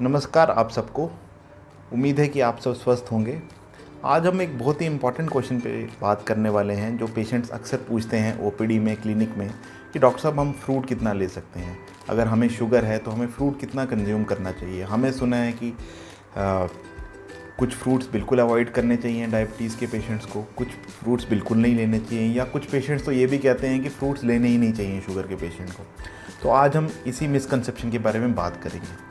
नमस्कार आप सबको। उम्मीद है कि आप सब स्वस्थ होंगे। आज हम एक बहुत ही इम्पॉर्टेंट क्वेश्चन पे बात करने वाले हैं जो पेशेंट्स अक्सर पूछते हैं ओपीडी में, क्लिनिक में, कि डॉक्टर साहब हम फ्रूट कितना ले सकते हैं। अगर हमें शुगर है तो हमें फ्रूट कितना कंज्यूम करना चाहिए। हमें सुना है कि कुछ फ्रूट्स बिल्कुल अवॉइड करने चाहिए डायबिटीज़ के पेशेंट्स को, कुछ फ्रूट्स बिल्कुल नहीं लेने चाहिए, या कुछ पेशेंट्स तो ये भी कहते हैं कि फ्रूट्स लेने ही नहीं चाहिए शुगर के पेशेंट को। तो आज हम इसी मिसकंसेप्शन के बारे में बात करेंगे।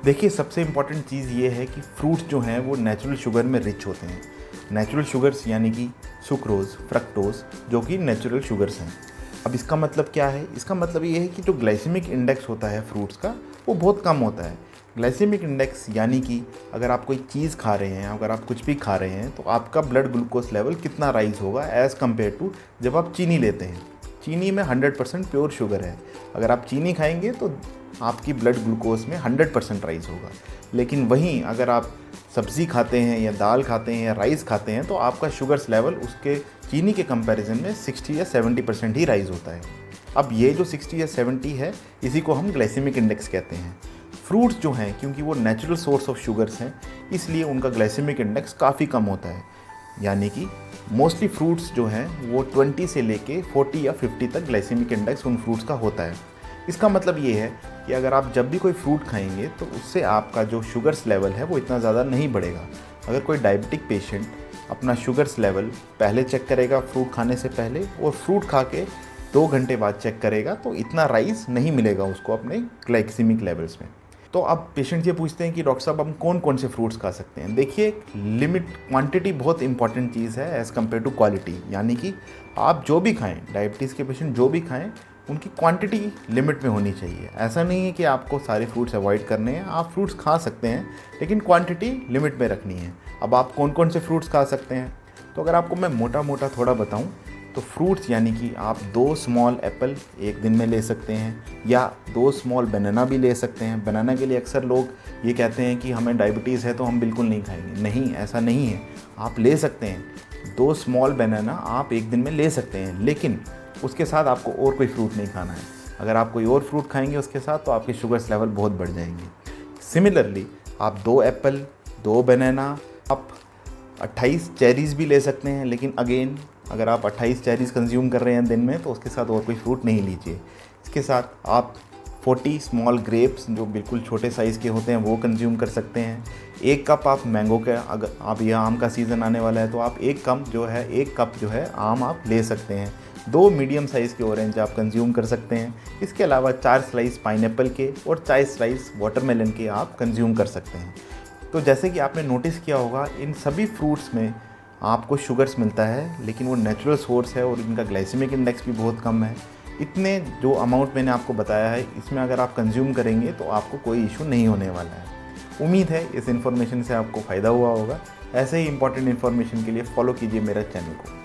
देखिए, सबसे इम्पॉर्टेंट चीज़ ये है कि फ्रूट्स जो हैं वो नेचुरल शुगर में रिच होते हैं। नेचुरल शुगर्स यानी कि सुक्रोज़, फ्रक्टोज़, जो कि नेचुरल शुगर्स हैं। अब इसका मतलब क्या है? इसका मतलब ये है कि जो ग्लाइसेमिक इंडेक्स होता है फ्रूट्स का, वो बहुत कम होता है। ग्लाइसेमिक इंडेक्स यानी कि अगर आप कोई चीज़ खा रहे हैं, अगर आप कुछ भी खा रहे हैं, तो आपका ब्लड ग्लूकोज लेवल कितना राइज़ होगा एज़ कम्पेयर टू जब आप चीनी लेते हैं। चीनी में 100% प्योर शुगर है। अगर आप चीनी खाएंगे तो आपकी ब्लड ग्लूकोज में 100% राइज़ होगा। लेकिन वहीं अगर आप सब्ज़ी खाते हैं या दाल खाते हैं या राइस खाते हैं तो आपका शुगर्स लेवल उसके चीनी के कंपैरिजन में 60 या 70% ही राइज़ होता है। अब ये जो 60 या 70 है, इसी को हम ग्लाइसेमिक इंडेक्स कहते हैं। फ्रूट्स जो हैं, क्योंकि वो नेचुरल सोर्स ऑफ शुगर्स हैं, इसलिए उनका ग्लाइसेमिक इंडेक्स काफ़ी कम होता है। यानी कि मोस्टली फ्रूट्स जो हैं वो 20 से लेके 40 या 50 तक ग्लाइसेमिक इंडेक्स उन फ्रूट्स का होता है। इसका मतलब ये है कि अगर आप जब भी कोई फ्रूट खाएंगे तो उससे आपका जो शुगर्स लेवल है वो इतना ज़्यादा नहीं बढ़ेगा। अगर कोई डायबिटिक पेशेंट अपना शुगर्स लेवल पहले चेक करेगा फ्रूट खाने से पहले, और फ्रूट खा के 2 घंटे बाद चेक करेगा, तो इतना राइज नहीं मिलेगा उसको अपने ग्लाइसेमिक लेवल्स में। तो अब पेशेंट ये पूछते हैं कि डॉक्टर साहब हम कौन कौन से फ्रूट्स खा सकते हैं। देखिए, लिमिट, क्वांटिटी बहुत इंपॉर्टेंट चीज़ है एज़ कम्पेयर टू क्वालिटी। यानी कि आप जो भी खाएं, डायबिटीज़ के पेशेंट जो भी खाएं, उनकी क्वांटिटी लिमिट में होनी चाहिए। ऐसा नहीं है कि आपको सारे फ्रूट्स अवॉइड करने हैं। आप फ्रूट्स खा सकते हैं, लेकिन क्वांटिटी लिमिट में रखनी है। अब आप कौन कौन से फ्रूट्स खा सकते हैं, तो अगर आपको मैं मोटा मोटा थोड़ा बताऊं, तो फ्रूट्स यानी कि आप 2 स्मॉल एप्पल एक दिन में ले सकते हैं, या 2 स्मॉल बनाना भी ले सकते हैं। बनाना के लिए अक्सर लोग ये कहते हैं कि हमें डायबिटीज़ है तो हम बिल्कुल नहीं खाएंगे। नहीं, ऐसा नहीं है। आप ले सकते हैं 2 स्मॉल बनाना, आप एक दिन में ले सकते हैं, लेकिन उसके साथ आपको और कोई फ्रूट नहीं खाना है। अगर आप कोई और फ्रूट खाएंगे उसके साथ तो आपके शुगर्स लेवल बहुत बढ़ जाएंगे। सिमिलरली आप 2 एप्पल, 2 बनाना, आप 28 चेरीज़ भी ले सकते हैं, लेकिन अगेन अगर आप 28 चेरीज़ कंज्यूम कर रहे हैं दिन में तो उसके साथ और कोई फ्रूट नहीं लीजिए। इसके साथ आप 40 स्मॉल ग्रेप्स, जो बिल्कुल छोटे साइज़ के होते हैं, वो कंज्यूम कर सकते हैं। 1 कप आप मैंगो का, अगर आप यह आम का सीज़न आने वाला है तो आप 1 कप जो है आम आप ले सकते हैं। 2 मीडियम साइज़ के ऑरेंज आप कंज्यूम कर सकते हैं। इसके अलावा 4 स्लाइस पाइनएप्पल के और 4 स्लाइस वाटरमेलन के आप कंज्यूम कर सकते हैं। तो जैसे कि आपने नोटिस किया होगा, इन सभी फ्रूट्स में आपको शुगर्स मिलता है, लेकिन वो नेचुरल सोर्स है और इनका ग्लाइसेमिक इंडेक्स भी बहुत कम है। इतने जो अमाउंट मैंने आपको बताया है, इसमें अगर आप कंज्यूम करेंगे तो आपको कोई इशू नहीं होने वाला है। उम्मीद है इस इन्फॉर्मेशन से आपको फ़ायदा हुआ होगा। ऐसे ही इंपॉर्टेंट इन्फॉर्मेशन के लिए फॉलो कीजिए मेरा चैनल को।